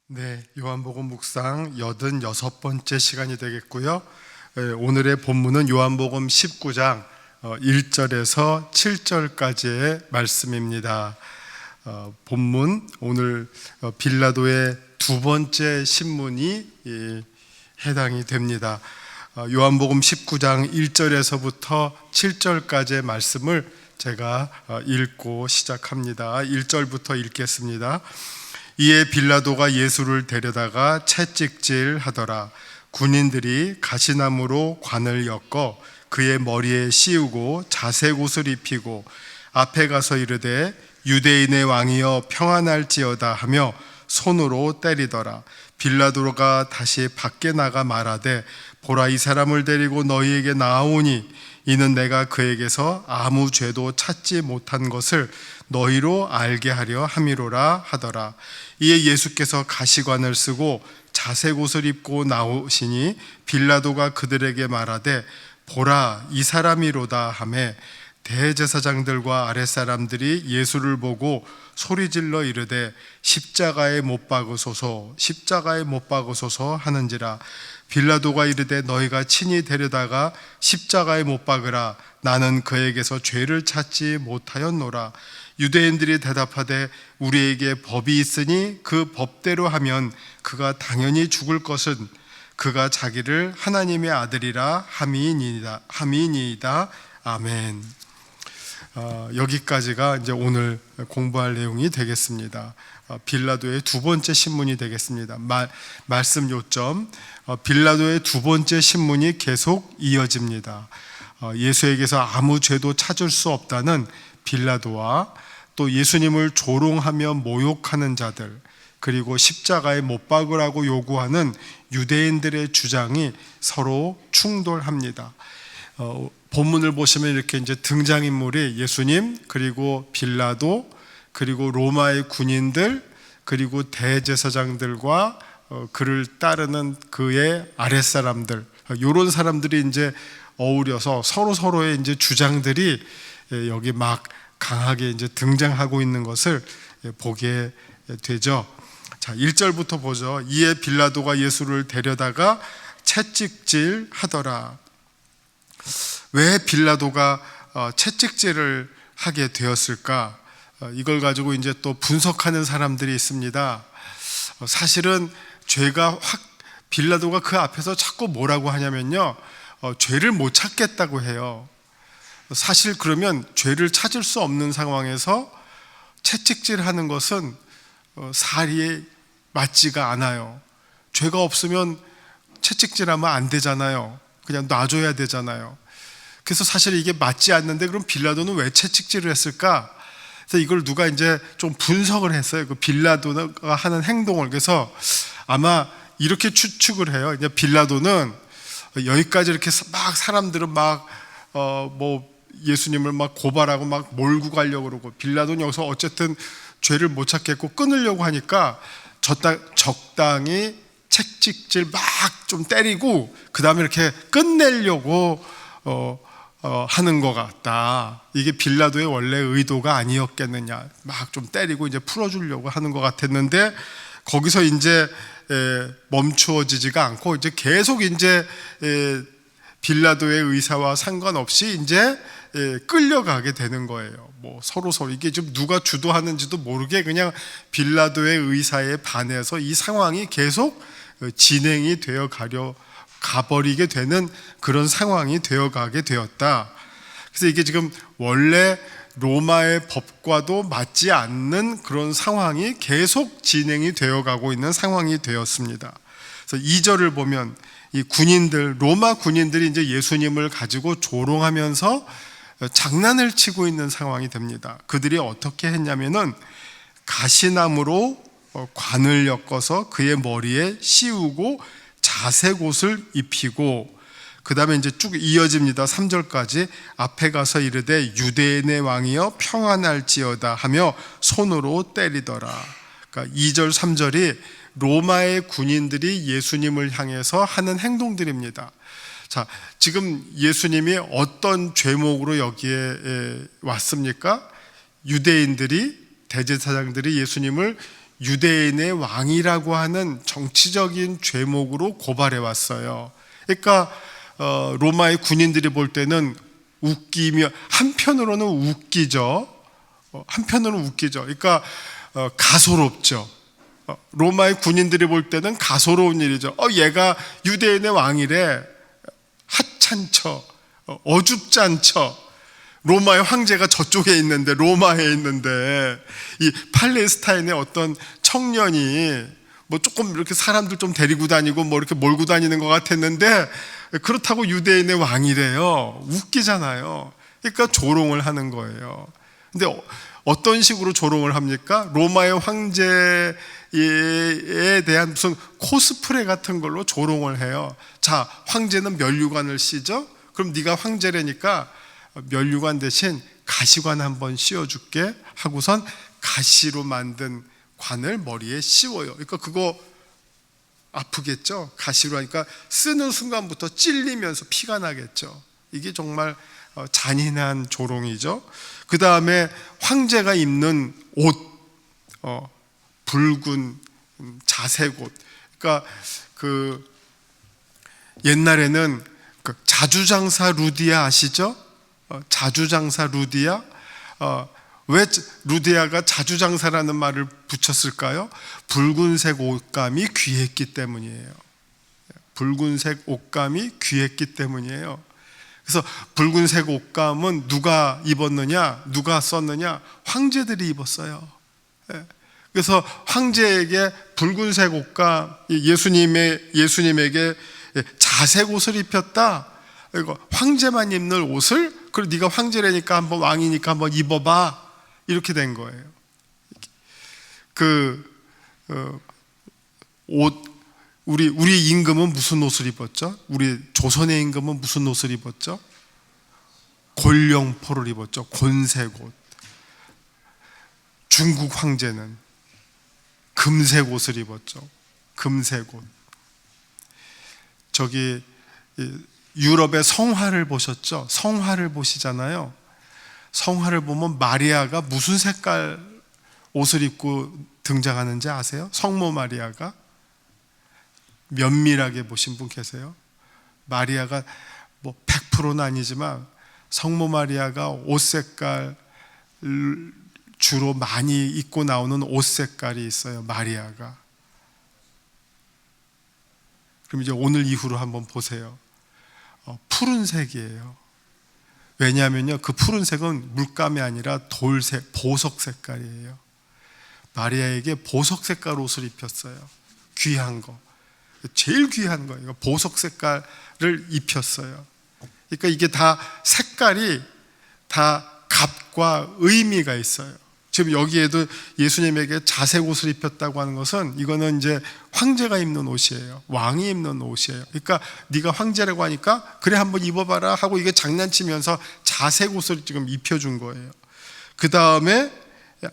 네, 요한복음 묵상 86번째 시간이 되겠고요. 오늘의 본문은 요한복음 19장 1절에서 7절까지의 말씀입니다. 본문 오늘 빌라도의 두 번째 신문이 해당이 됩니다. 요한복음 19장 1절에서부터 7절까지의 말씀을 제가 읽고 시작합니다. 1절부터 읽겠습니다. 이에 빌라도가 예수를 데려다가 채찍질 하더라. 군인들이 가시나무로 관을 엮어 그의 머리에 씌우고 자색옷을 입히고 앞에 가서 이르되 유대인의 왕이여 평안할지어다 하며 손으로 때리더라. 빌라도가 다시 밖에 나가 말하되 보라, 이 사람을 데리고 너희에게 나아오니 이는 내가 그에게서 아무 죄도 찾지 못한 것을 너희로 알게 하려 함이로라 하더라. 이에 예수께서 가시관을 쓰고 자색옷을 입고 나오시니 빌라도가 그들에게 말하되 보라, 이 사람이로다 하매 대제사장들과 아랫사람들이 예수를 보고 소리질러 이르되 십자가에 못 박으소서, 십자가에 못 박으소서 하는지라. 빌라도가 이르되 너희가 친히 데려다가 십자가에 못 박으라. 나는 그에게서 죄를 찾지 못하였노라. 유대인들이 대답하되 우리에게 법이 있으니 그 법대로 하면 그가 당연히 죽을 것은 그가 자기를 하나님의 아들이라 함이니이다. 아멘. 여기까지가 이제 오늘 공부할 내용이 되겠습니다. 빌라도의 두 번째 신문이 되겠습니다. 말씀 요점, 빌라도의 두 번째 신문이 계속 이어집니다. 예수에게서 아무 죄도 찾을 수 없다는 빌라도와 또 예수님을 조롱하며 모욕하는 자들, 그리고 십자가에 못 박으라고 요구하는 유대인들의 주장이 서로 충돌합니다. 본문을 보시면 이렇게 이제 등장인물이 예수님, 그리고 빌라도, 그리고 로마의 군인들, 그리고 대제사장들과 그를 따르는 그의 아랫사람들, 이런 사람들이 이제 어우려서 서로의 이제 주장들이 여기 막 강하게 이제 등장하고 있는 것을 보게 되죠. 자, 1절부터 보죠. 이에 빌라도가 예수를 데려다가 채찍질 하더라. 왜 빌라도가 채찍질을 하게 되었을까? 이걸 가지고 이제 또 분석하는 사람들이 있습니다. 사실은 죄가 빌라도가 그 앞에서 자꾸 뭐라고 하냐면요, 죄를 못 찾겠다고 해요. 사실 그러면 죄를 찾을 수 없는 상황에서 채찍질하는 것은 사리에 맞지가 않아요. 죄가 없으면 채찍질하면 안 되잖아요. 그냥 놔줘야 되잖아요. 그래서 사실 이게 맞지 않는데 그럼 빌라도는 왜 채찍질을 했을까? 그래서 이걸 누가 이제 좀 분석을 했어요. 그 빌라도가 하는 행동을. 그래서 아마 이렇게 추측을 해요. 이제 빌라도는 여기까지 이렇게 막 사람들은 막 예수님을 막 고발하고 막 몰고 가려고 그러고, 빌라도는 여기서 어쨌든 죄를 못 찾겠고 끊으려고 하니까 적당히 채찍질 막 좀 때리고 그 다음에 이렇게 끝내려고 하는 것 같다. 이게 빌라도의 원래 의도가 아니었겠느냐. 막 좀 때리고 이제 풀어주려고 하는 것 같았는데 거기서 이제 멈추어지지가 않고 이제 계속 이제 빌라도의 의사와 상관없이 이제 끌려가게 되는 거예요. 뭐 서로 이게 좀 누가 주도하는지도 모르게 그냥 빌라도의 의사에 반해서 이 상황이 계속 진행이 되어 가버리게 되는 그런 상황이 되어가게 되었다. 그래서 이게 지금 원래 로마의 법과도 맞지 않는 그런 상황이 계속 진행이 되어가고 있는 상황이 되었습니다. 그래서 2절을 보면 이 군인들, 로마 군인들이 이제 예수님을 가지고 조롱하면서 장난을 치고 있는 상황이 됩니다. 그들이 어떻게 했냐면은 가시나무로 관을 엮어서 그의 머리에 씌우고 자색옷을 입히고, 그 다음에 이제 쭉 이어집니다. 3절까지. 앞에 가서 이르되 유대인의 왕이여 평안할지어다 하며 손으로 때리더라. 그러니까 2절 3절이 로마의 군인들이 예수님을 향해서 하는 행동들입니다. 자, 지금 예수님이 어떤 죄목으로 여기에 왔습니까? 유대인들이, 대제사장들이 예수님을 유대인의 왕이라고 하는 정치적인 죄목으로 고발해 왔어요. 그러니까 로마의 군인들이 볼 때는 웃기며 한편으로는 웃기죠. 한편으로는 웃기죠. 그러니까 가소롭죠. 로마의 군인들이 볼 때는 가소로운 일이죠. 얘가 유대인의 왕이래. 하찮죠. 어줍잖죠. 로마의 황제가 저쪽에 있는데, 로마에 있는데, 이 팔레스타인의 어떤 청년이 뭐 조금 이렇게 사람들 좀 데리고 다니고 뭐 이렇게 몰고 다니는 것 같았는데, 그렇다고 유대인의 왕이래요. 웃기잖아요. 그러니까 조롱을 하는 거예요. 근데 어떤 식으로 조롱을 합니까? 로마의 황제에 대한 무슨 코스프레 같은 걸로 조롱을 해요. 자, 황제는 면류관을 씌죠? 그럼 네가 황제라니까 면류관 대신 가시관 한번 씌워줄게 하고선 가시로 만든 관을 머리에 씌워요. 그러니까 그거 아프겠죠? 가시로 하니까 쓰는 순간부터 찔리면서 피가 나겠죠. 이게 정말 잔인한 조롱이죠. 그 다음에 황제가 입는 옷, 붉은 자색 옷. 그러니까 그 옛날에는 그 자주장사 루디아 아시죠? 자주장사 루디아. 왜 루디아가 자주장사라는 말을 붙였을까요? 붉은색 옷감이 귀했기 때문이에요. 붉은색 옷감이 귀했기 때문이에요. 그래서 붉은색 옷감은 누가 입었느냐? 누가 썼느냐? 황제들이 입었어요. 그래서 황제에게 붉은색 옷감, 예수님에게 자색 옷을 입혔다. 그리고 황제만 입는 옷을, 그리고 네가 황제라니까 한번, 왕이니까 한번 입어봐. 이렇게 된 거예요. 우리 임금은 무슨 옷을 입었죠? 우리 조선의 임금은 무슨 옷을 입었죠? 골룡포를 입었죠. 곤색 옷. 중국 황제는 금색 옷을 입었죠. 금색 옷. 저기 유럽의 성화를 보셨죠? 성화를 보시잖아요. 성화를 보면 마리아가 무슨 색깔 옷을 입고 등장하는지 아세요? 성모 마리아가? 면밀하게 보신 분 계세요? 마리아가 뭐 100%는 아니지만 성모 마리아가 옷 색깔 주로 많이 입고 나오는 옷 색깔이 있어요. 마리아가. 그럼 이제 오늘 이후로 한번 보세요. 푸른색이에요. 왜냐하면요, 그 푸른색은 물감이 아니라 돌색, 보석 색깔이에요. 마리아에게 보석 색깔 옷을 입혔어요. 귀한 거, 제일 귀한 거예요. 보석 색깔을 입혔어요. 그러니까 이게 다 색깔이 다 값과 의미가 있어요. 지금 여기에도 예수님에게 자색 옷을 입혔다고 하는 것은, 이거는 이제 황제가 입는 옷이에요. 왕이 입는 옷이에요. 그러니까 네가 황제라고 하니까 그래 한번 입어봐라 하고 이게 장난치면서 자색 옷을 지금 입혀준 거예요. 그 다음에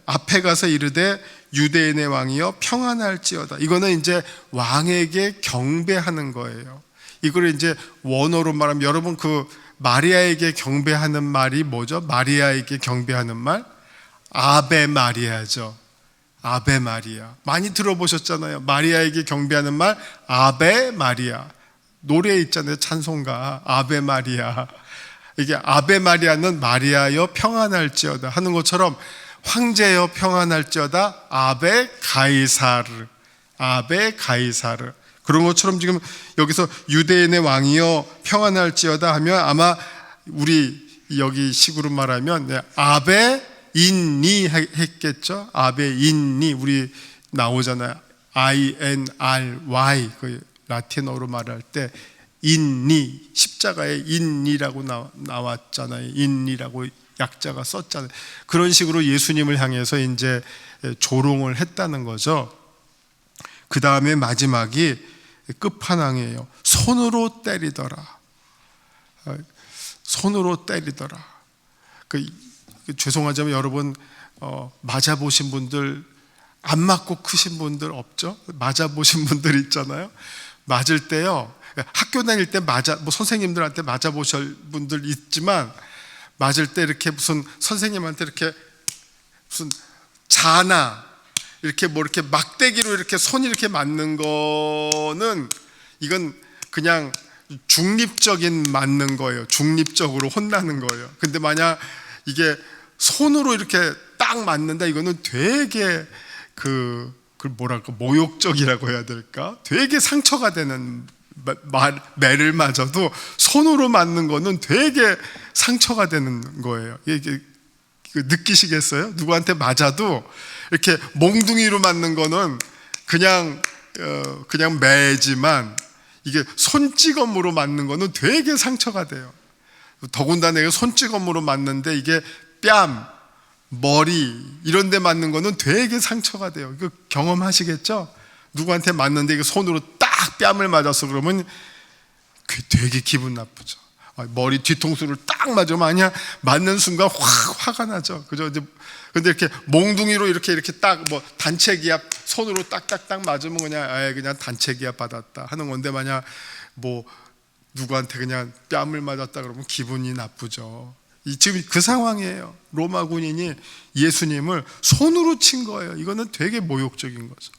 앞에 가서 이르되 유대인의 왕이여 평안할지어다. 이거는 이제 왕에게 경배하는 거예요. 이걸 이제 원어로 말하면, 여러분 그 마리아에게 경배하는 말이 뭐죠? 마리아에게 경배하는 말? 아베 마리아죠. 아베 마리아. 많이 들어보셨잖아요. 마리아에게 경배하는 말 아베 마리아. 노래 있잖아요. 찬송가 아베 마리아. 이게 아베 마리아는 마리아여 평안할지어다 하는 것처럼, 황제여 평안할지어다 아베 가이사르. 아베 가이사르. 그런 것처럼 지금 여기서 유대인의 왕이여 평안할지어다 하면, 아마 우리 여기 식으로 말하면 아베 인니 했겠죠. 아베 인니. 우리 나오잖아요. INRY. 그 라틴어로 말할 때 인니, 십자가에 인니라고 나왔잖아요. 인니라고 약자가 썼잖아요. 그런 식으로 예수님을 향해서 이제 조롱을 했다는 거죠. 그 다음에 마지막이 끝판왕이에요. 손으로 때리더라. 손으로 때리더라. 죄송하지만 여러분, 맞아보신 분들, 안 맞고 크신 분들 없죠? 맞아보신 분들 있잖아요. 맞을 때요, 학교 다닐 때 뭐 선생님들한테 맞아보실 분들 있지만, 맞을 때 이렇게 무슨 선생님한테 이렇게 무슨 자나 이렇게 뭐 이렇게 막대기로 이렇게 손 이렇게 맞는 거는 이건 그냥 중립적인 맞는 거예요. 중립적으로 혼나는 거예요. 근데 만약 이게 손으로 이렇게 딱 맞는다, 이거는 되게 그 뭐랄까 모욕적이라고 해야 될까? 되게 상처가 되는, 매를 맞아도 손으로 맞는 거는 되게 상처가 되는 거예요. 이게 느끼시겠어요? 누구한테 맞아도 이렇게 몽둥이로 맞는 거는 그냥 매지만, 이게 손찌검으로 맞는 거는 되게 상처가 돼요. 더군다나 내가 손찌검으로 맞는데 이게 뺨, 머리 이런 데 맞는 거는 되게 상처가 돼요. 이거 경험하시겠죠? 누구한테 맞는데 이게 손으로 딱 뺨을 맞아서 그러면 되게 기분 나쁘죠. 머리 뒤통수를 딱 맞으면 아니야, 맞는 순간 확 화가 나죠. 그죠? 근데 이렇게 몽둥이로 이렇게 딱 뭐 단체 기합 손으로 딱딱딱 맞으면 그냥 단체 기합 받았다 하는 건데, 만약 뭐 누구한테 그냥 뺨을 맞았다 그러면 기분이 나쁘죠. 지금 그 상황이에요. 로마 군인이 예수님을 손으로 친 거예요. 이거는 되게 모욕적인 거죠.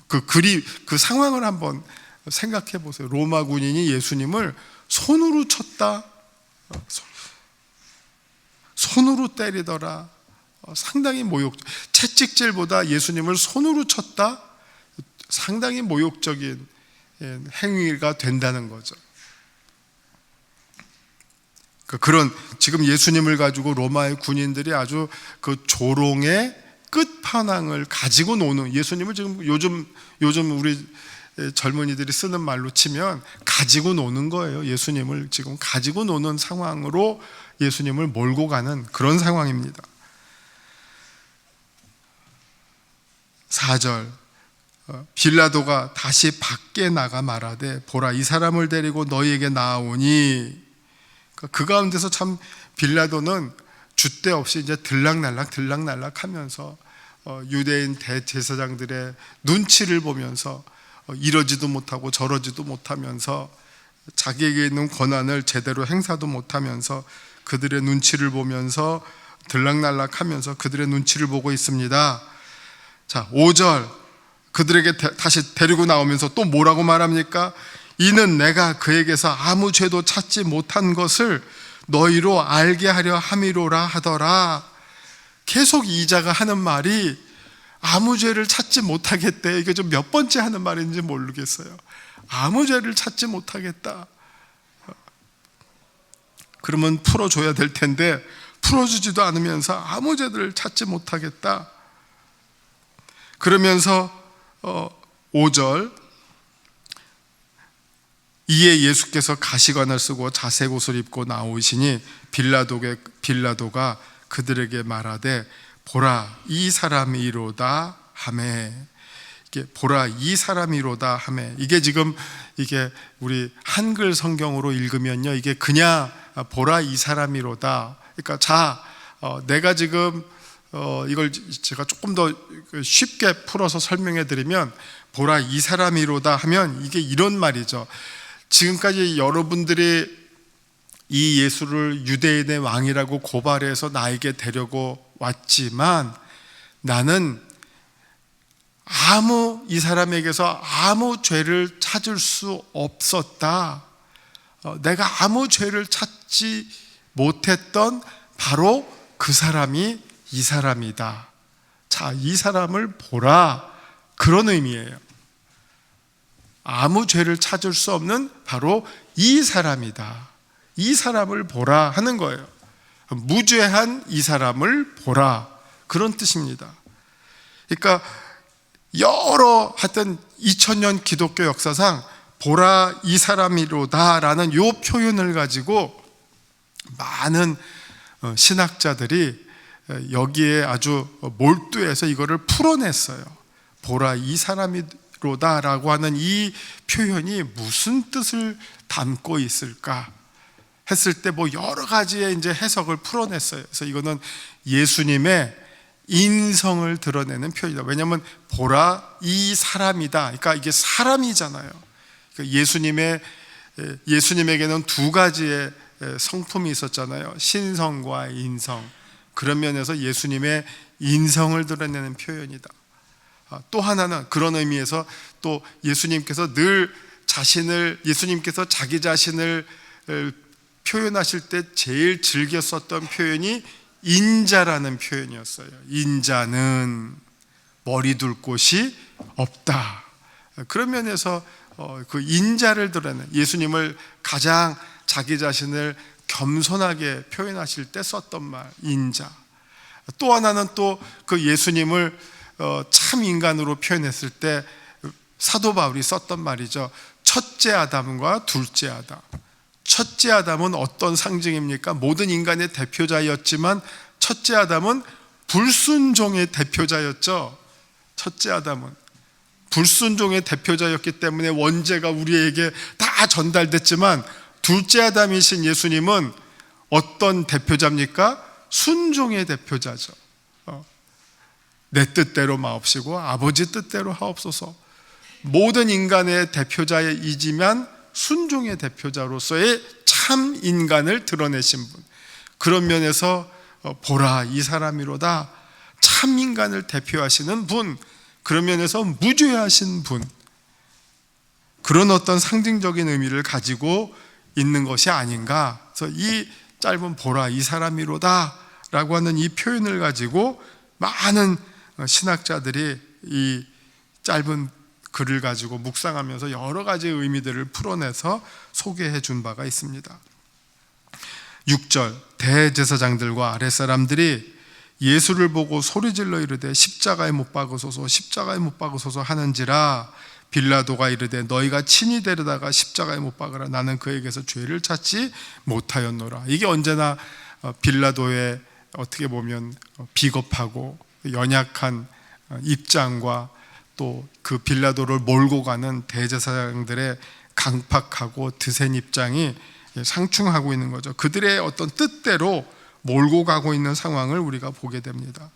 그 상황을 한번 생각해 보세요. 로마 군인이 예수님을 손으로 쳤다, 손으로 때리더라. 상당히 모욕적. 채찍질보다 예수님을 손으로 쳤다, 상당히 모욕적인 행위가 된다는 거죠. 그런 지금 예수님을 가지고 로마의 군인들이 아주 그 조롱의 끝판왕을 가지고 노는, 예수님을 지금 요즘 우리 젊은이들이 쓰는 말로 치면 가지고 노는 거예요. 예수님을 지금 가지고 노는 상황으로 예수님을 몰고 가는 그런 상황입니다. 4절, 빌라도가 다시 밖에 나가 말하되 보라, 이 사람을 데리고 너희에게 나아오니. 그 가운데서 참 빌라도는 줏대 없이 이제 들락날락 하면서 유대인 대제사장들의 눈치를 보면서 이러지도 못하고 저러지도 못하면서 자기에게 있는 권한을 제대로 행사도 못하면서 그들의 눈치를 보면서 들락날락 하면서 그들의 눈치를 보고 있습니다. 자, 5절, 그들에게 다시 데리고 나오면서 또 뭐라고 말합니까? 이는 내가 그에게서 아무 죄도 찾지 못한 것을 너희로 알게 하려 함이로라 하더라. 계속 이자가 하는 말이 아무 죄를 찾지 못하겠대. 이게 좀 몇 번째 하는 말인지 모르겠어요. 아무 죄를 찾지 못하겠다. 그러면 풀어줘야 될 텐데 풀어주지도 않으면서 아무 죄를 찾지 못하겠다. 그러면서 5절, 이에 예수께서 가시관을 쓰고 자색 옷을 입고 나오시니 빌라도가 그들에게 말하되 보라, 이 사람이로다 하매. 이게 보라, 이 사람이로다 하매. 이게 지금 이게 우리 한글 성경으로 읽으면요, 이게 그냥 보라, 이 사람이로다. 그러니까 내가 지금 이걸 제가 조금 더 쉽게 풀어서 설명해 드리면, 보라, 이 사람이로다 하면 이게 이런 말이죠. 지금까지 여러분들이 이 예수를 유대인의 왕이라고 고발해서 나에게 데려고 왔지만 나는 이 사람에게서 아무 죄를 찾을 수 없었다. 내가 아무 죄를 찾지 못했던 바로 그 사람이 이 사람이다. 자, 이 사람을 보라. 그런 의미예요. 아무 죄를 찾을 수 없는 바로 이 사람이다. 이 사람을 보라 하는 거예요. 무죄한 이 사람을 보라, 그런 뜻입니다. 그러니까 하여튼 2000년 기독교 역사상 보라, 이 사람이로다 라는 요 표현을 가지고 많은 신학자들이 여기에 아주 몰두해서 이거를 풀어냈어요. 보라, 이 사람이로다 라고 하는 이 표현이 무슨 뜻을 담고 있을까 했을 때 여러 가지의 이제 해석을 풀어냈어요. 그래서 이거는 예수님의 인성을 드러내는 표현이다. 왜냐하면 보라, 이 사람이다. 그러니까 이게 사람이잖아요. 그러니까 예수님에게는 두 가지의 성품이 있었잖아요. 신성과 인성. 그런 면에서 예수님의 인성을 드러내는 표현이다. 또 하나는 그런 의미에서 또 예수님께서 자기 자신을 표현하실 때 제일 즐겨 썼던 표현이 인자라는 표현이었어요. 인자는 머리 둘 곳이 없다. 그런 면에서 그 인자를 드러내는, 예수님을 가장 자기 자신을 겸손하게 표현하실 때 썼던 말, 인자. 또 하나는 또 그 예수님을 참 인간으로 표현했을 때 사도 바울이 썼던 말이죠. 첫째 아담과 둘째 아담. 첫째 아담은 어떤 상징입니까? 모든 인간의 대표자였지만 첫째 아담은 불순종의 대표자였죠. 첫째 아담은 불순종의 대표자였기 때문에 원죄가 우리에게 다 전달됐지만, 둘째 아담이신 예수님은 어떤 대표자입니까? 순종의 대표자죠. 내 뜻대로 마옵시고 아버지 뜻대로 하옵소서. 모든 인간의 대표자이지만 순종의 대표자로서의 참 인간을 드러내신 분. 그런 면에서 보라 이 사람이로다, 참 인간을 대표하시는 분, 그런 면에서 무죄하신 분, 그런 어떤 상징적인 의미를 가지고 있는 것이 아닌가. 그래서 이 짧은 보라 이 사람이로다 라고 하는 이 표현을 가지고 많은 신학자들이 이 짧은 글을 가지고 묵상하면서 여러 가지 의미들을 풀어내서 소개해 준 바가 있습니다. 6절, 대제사장들과 아랫사람들이 예수를 보고 소리질러 이르되 십자가에 못 박으소서 십자가에 못 박으소서 하는지라. 빌라도가 이르되 너희가 친히 데려다가 십자가에 못 박으라. 나는 그에게서 죄를 찾지 못하였노라. 이게 언제나 빌라도의 어떻게 보면 비겁하고 연약한 입장과 또 그 빌라도를 몰고 가는 대제사장들의 강팍하고 드센 입장이 상충하고 있는 거죠. 그들의 어떤 뜻대로 몰고 가고 있는 상황을 우리가 보게 됩니다.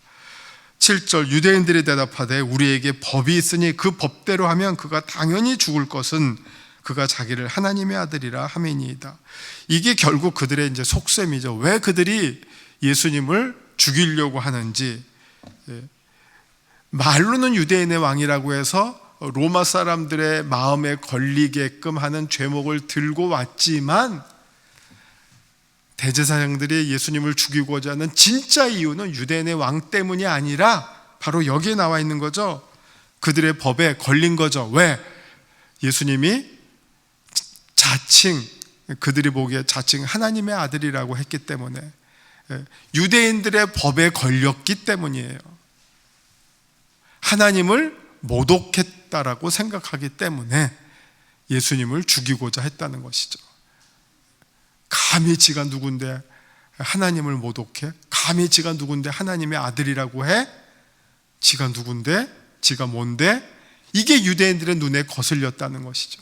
7절, 유대인들이 대답하되 우리에게 법이 있으니 그 법대로 하면 그가 당연히 죽을 것은 그가 자기를 하나님의 아들이라 하매니이다. 이게 결국 그들의 이제 속셈이죠. 왜 그들이 예수님을 죽이려고 하는지. 말로는 유대인의 왕이라고 해서 로마 사람들의 마음에 걸리게끔 하는 죄목을 들고 왔지만, 대제사장들이 예수님을 죽이고자 하는 진짜 이유는 유대인의 왕 때문이 아니라 바로 여기에 나와 있는 거죠. 그들의 법에 걸린 거죠. 왜? 예수님이 자칭, 그들이 보기에 자칭 하나님의 아들이라고 했기 때문에, 유대인들의 법에 걸렸기 때문이에요. 하나님을 모독했다라고 생각하기 때문에 예수님을 죽이고자 했다는 것이죠. 감히 지가 누군데 하나님을 모독해? 감히 지가 누군데 하나님의 아들이라고 해? 지가 누군데? 지가 뭔데? 이게 유대인들의 눈에 거슬렸다는 것이죠.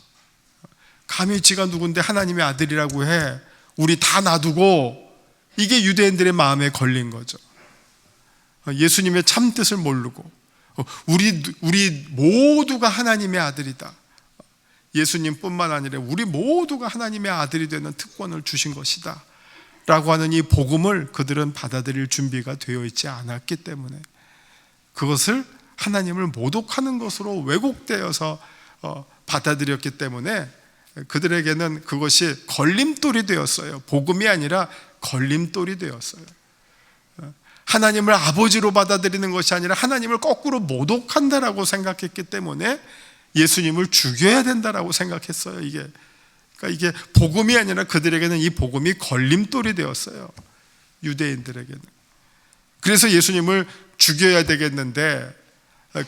감히 지가 누군데 하나님의 아들이라고 해? 우리 다 놔두고. 이게 유대인들의 마음에 걸린 거죠. 예수님의 참뜻을 모르고 우리 모두가 하나님의 아들이다. 예수님뿐만 아니라 우리 모두가 하나님의 아들이 되는 특권을 주신 것이다 라고 하는 이 복음을 그들은 받아들일 준비가 되어 있지 않았기 때문에, 그것을 하나님을 모독하는 것으로 왜곡되어서 받아들였기 때문에 그들에게는 그것이 걸림돌이 되었어요. 복음이 아니라 걸림돌이 되었어요. 하나님을 아버지로 받아들이는 것이 아니라 하나님을 거꾸로 모독한다라고 생각했기 때문에 예수님을 죽여야 된다라고 생각했어요. 그러니까 이게 복음이 아니라 그들에게는 이 복음이 걸림돌이 되었어요. 유대인들에게는. 그래서 예수님을 죽여야 되겠는데,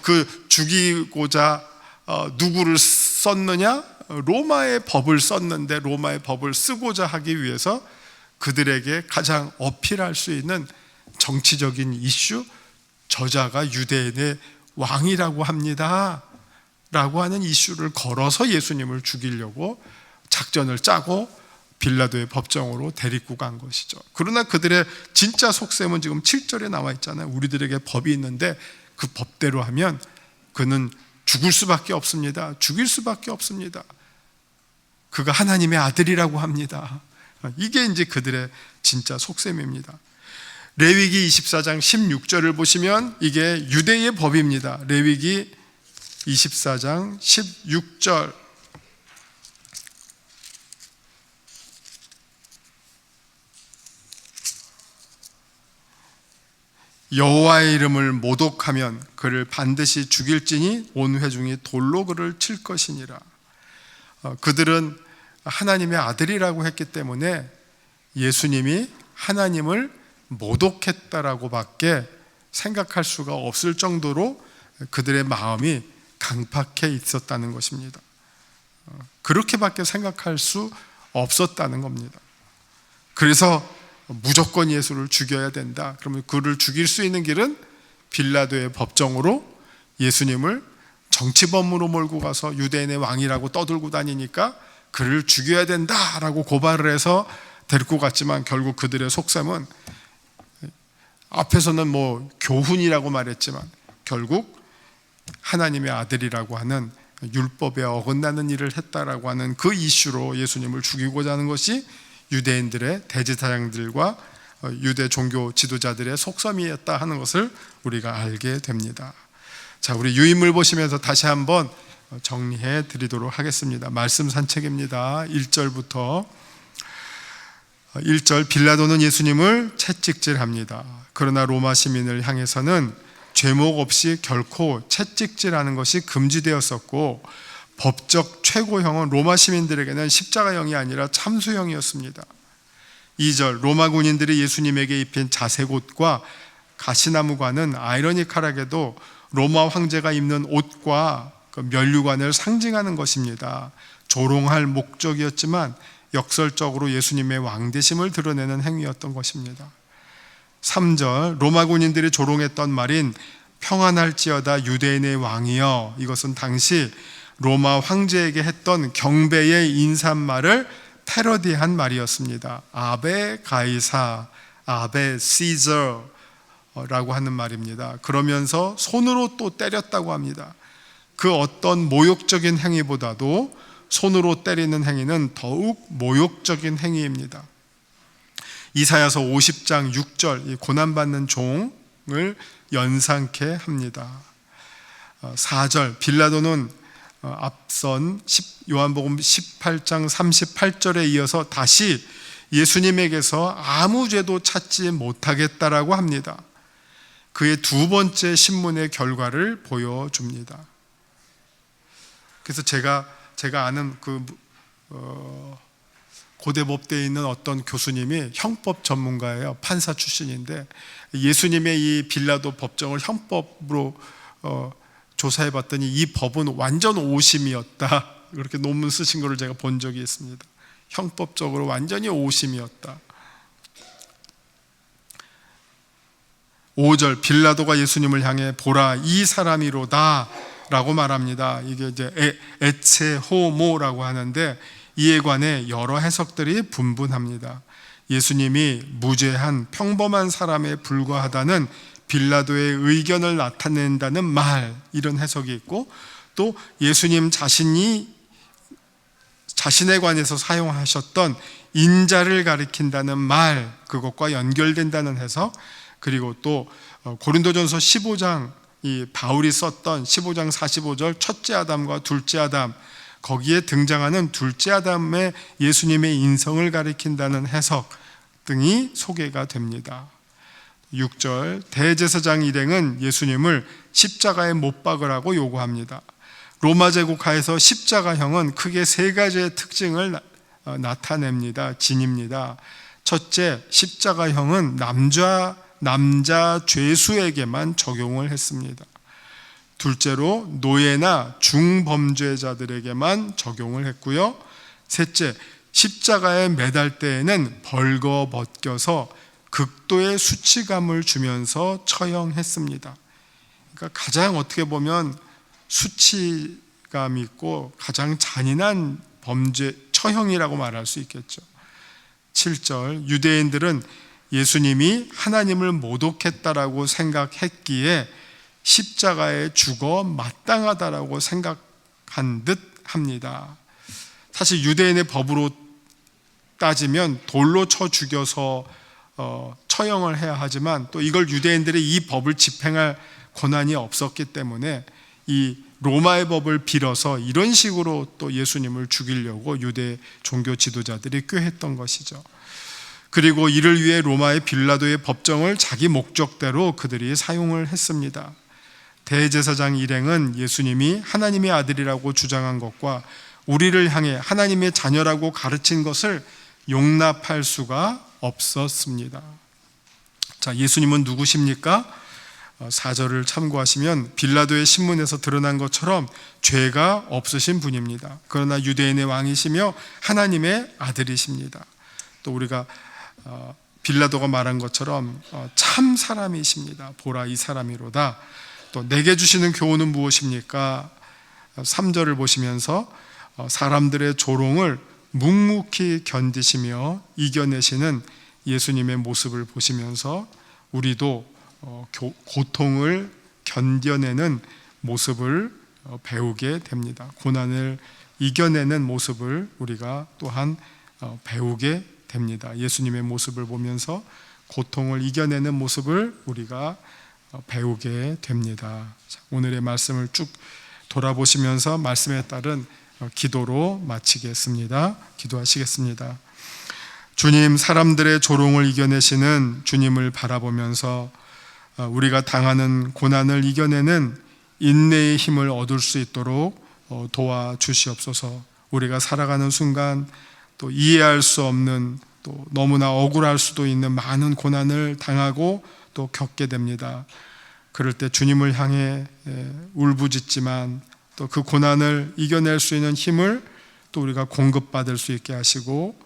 그 죽이고자 누구를 썼느냐? 로마의 법을 썼는데, 로마의 법을 쓰고자 하기 위해서 그들에게 가장 어필할 수 있는 정치적인 이슈, 저자가 유대인의 왕이라고 합니다 라고 하는 이슈를 걸어서 예수님을 죽이려고 작전을 짜고 빌라도의 법정으로 데리고 간 것이죠. 그러나 그들의 진짜 속셈은 지금 7절에 나와 있잖아요. 우리들에게 법이 있는데 그 법대로 하면 그는 죽을 수밖에 없습니다. 죽일 수밖에 없습니다. 그가 하나님의 아들이라고 합니다. 이게 이제 그들의 진짜 속셈입니다. 레위기 24장 16절을 보시면 이게 유대의 법입니다. 레위기 24장 16절 여호와의 이름을 모독하면 그를 반드시 죽일지니 온 회중이 돌로 그를 칠 것이니라. 그들은 하나님의 아들이라고 했기 때문에 예수님이 하나님을 모독했다라고 밖에 생각할 수가 없을 정도로 그들의 마음이 강팍해 있었다는 것입니다. 그렇게밖에 생각할 수 없었다는 겁니다. 그래서 무조건 예수를 죽여야 된다. 그러면 그를 죽일 수 있는 길은 빌라도의 법정으로 예수님을 정치범으로 몰고 가서 유대인의 왕이라고 떠들고 다니니까 그를 죽여야 된다라고 고발을 해서 데리고 갔지만 결국 그들의 속셈은 앞에서는 교훈이라고 말했지만 결국 하나님의 아들이라고 하는 율법에 어긋나는 일을 했다라고 하는 그 이슈로 예수님을 죽이고자 하는 것이 유대인들의 대제사장들과 유대 종교 지도자들의 속셈이었다 하는 것을 우리가 알게 됩니다. 자, 우리 유인물 보시면서 다시 한번 정리해 드리도록 하겠습니다. 말씀 산책입니다. 1절부터 1절 빌라도는 예수님을 채찍질합니다. 그러나 로마 시민을 향해서는 죄목 없이 결코 채찍질하는 것이 금지되었었고 법적 최고형은 로마 시민들에게는 십자가형이 아니라 참수형이었습니다. 2절 로마 군인들이 예수님에게 입힌 자색옷과 가시나무관은 아이러니컬하게도 로마 황제가 입는 옷과 그 면류관을 상징하는 것입니다. 조롱할 목적이었지만 역설적으로 예수님의 왕되심을 드러내는 행위였던 것입니다. 3절 로마 군인들이 조롱했던 말인 평안할지어다 유대인의 왕이여, 이것은 당시 로마 황제에게 했던 경배의 인사말을 패러디한 말이었습니다. 아베 가이사, 아베 시저라고 하는 말입니다. 그러면서 손으로 또 때렸다고 합니다. 그 어떤 모욕적인 행위보다도 손으로 때리는 행위는 더욱 모욕적인 행위입니다. 이사야서 50장 6절 고난받는 종을 연상케 합니다. 4절 빌라도는 앞선 요한복음 18장 38절에 이어서 다시 예수님에게서 아무 죄도 찾지 못하겠다라고 합니다. 그의 두 번째 신문의 결과를 보여줍니다. 그래서 제가 아는 고대법대에 있는 어떤 교수님이 형법 전문가예요. 판사 출신인데 예수님의 이 빌라도 법정을 형법으로 조사해 봤더니 이 법은 완전 오심이었다, 그렇게 논문 쓰신 거를 제가 본 적이 있습니다. 형법적으로 완전히 오심이었다. 5절 빌라도가 예수님을 향해 보라 이 사람이로다 라고 말합니다. 이게 이제 에체 호모라고 하는데 이에 관해 여러 해석들이 분분합니다. 예수님이 무죄한 평범한 사람에 불과하다는 빌라도의 의견을 나타낸다는 말, 이런 해석이 있고, 또 예수님 자신이 자신에 관해서 사용하셨던 인자를 가리킨다는 말, 그것과 연결된다는 해석, 그리고 또 고린도전서 15장 이 바울이 썼던 15장 45절 첫째 아담과 둘째 아담, 거기에 등장하는 둘째 아담의 예수님의 인성을 가리킨다는 해석 등이 소개가 됩니다. 6절 대제사장 일행은 예수님을 십자가에 못 박으라고 요구합니다. 로마 제국 하에서 십자가형은 크게 세 가지의 특징을 나타냅니다. 지닙니다. 첫째, 십자가형은 남자 죄수에게만 적용을 했습니다. 둘째로 노예나 중범죄자들에게만 적용을 했고요. 셋째, 십자가에 매달 때에는 벌거벗겨서 극도의 수치감을 주면서 처형했습니다. 그러니까 가장 어떻게 보면 수치감 있고 가장 잔인한 범죄 처형이라고 말할 수 있겠죠. 7절 유대인들은 예수님이 하나님을 모독했다라고 생각했기에 십자가에 죽어 마땅하다라고 생각한 듯 합니다. 사실 유대인의 법으로 따지면 돌로 쳐 죽여서 처형을 해야 하지만 또 이걸 유대인들이 이 법을 집행할 권한이 없었기 때문에 이 로마의 법을 빌어서 이런 식으로 또 예수님을 죽이려고 유대 종교 지도자들이 꾀했던 것이죠. 그리고 이를 위해 로마의 빌라도의 법정을 자기 목적대로 그들이 사용을 했습니다. 대제사장 일행은 예수님이 하나님의 아들이라고 주장한 것과 우리를 향해 하나님의 자녀라고 가르친 것을 용납할 수가 없었습니다. 자, 예수님은 누구십니까? 4절을 참고하시면 빌라도의 신문에서 드러난 것처럼 죄가 없으신 분입니다. 그러나 유대인의 왕이시며 하나님의 아들이십니다. 또 우리가 빌라도가 말한 것처럼 참 사람이십니다. 보라, 이 사람이로다. 또 내게 주시는 교훈은 무엇입니까? 3절을 보시면서 사람들의 조롱을 묵묵히 견디시며 이겨내시는 예수님의 모습을 보시면서 우리도 고통을 견뎌내는 모습을 배우게 됩니다. 고난을 이겨내는 모습을 우리가 또한 배우게 됩니다. 예수님의 모습을 보면서 고통을 이겨내는 모습을 우리가 배우게 됩니다. 오늘의 말씀을 쭉 돌아보시면서 말씀에 따른 기도로 마치겠습니다. 기도하시겠습니다. 주님, 사람들의 조롱을 이겨내시는 주님을 바라보면서 우리가 당하는 고난을 이겨내는 인내의 힘을 얻을 수 있도록 도와주시옵소서. 우리가 살아가는 순간 또 이해할 수 없는, 또 너무나 억울할 수도 있는 많은 고난을 당하고 또 겪게 됩니다. 그럴 때 주님을 향해 울부짖지만 또 그 고난을 이겨낼 수 있는 힘을 또 우리가 공급받을 수 있게 하시고,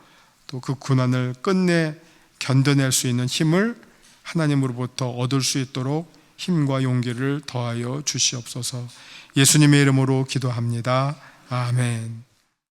또 그 고난을 끝내 견뎌낼 수 있는 힘을 하나님으로부터 얻을 수 있도록 힘과 용기를 더하여 주시옵소서. 예수님의 이름으로 기도합니다. 아멘.